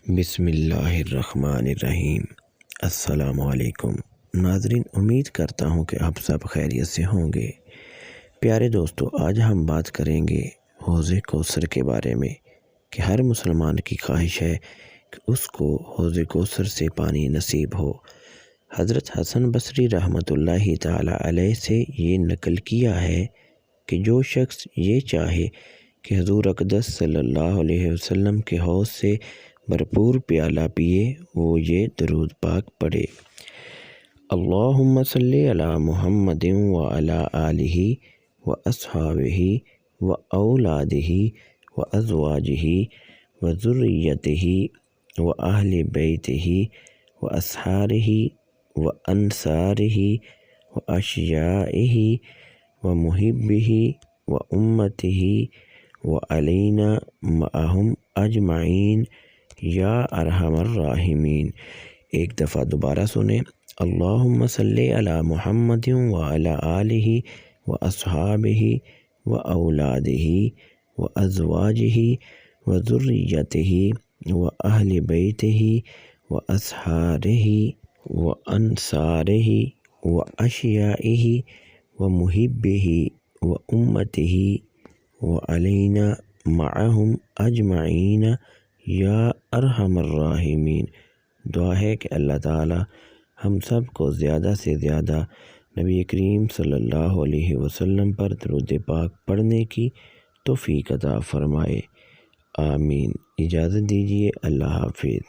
بسم اللہ الرحمن الرحیم۔ السلام علیکم ناظرین، امید کرتا ہوں کہ آپ سب خیریت سے ہوں گے۔ پیارے دوستو، آج ہم بات کریں گے حوض کوثر کے بارے میں کہ ہر مسلمان کی خواہش ہے کہ اس کو حوض کوثر سے پانی نصیب ہو۔ حضرت حسن بصری رحمۃ اللہ تعالی علیہ سے یہ نقل کیا ہے کہ جو شخص یہ چاہے کہ حضور اقدس صلی اللہ علیہ وسلم کے حوض سے بھرپور پیالہ پیے، وہ یہ درود پاک پڑھے: اللہم صلی علی محمد وعلی آلہ واصحابہ واولادہ وازواجہ وذریتہ واہل بیتہ واصحابہ وانصارہ واشیاعہ ومحبہ وامتہ وعلینا معہم اجمعین یا ارحم الراحمین۔ ایک دفعہ دوبارہ سنیں: اللہم صلی علی محمد وعلی آلہ واصحابہ واولادہ وازواجہ وذریتہ واہل بیتہ واصحابہ وانصارہ واشیاعہ ومحبہ وامتہ وعلینا معہم اجمعین یا ارحم الراحمین۔ دعا ہے کہ اللہ تعالی ہم سب کو زیادہ سے زیادہ نبی کریم صلی اللہ علیہ وسلم پر درود پاک پڑھنے کی توفیق عطا فرمائے، آمین۔ اجازت دیجیے، اللہ حافظ۔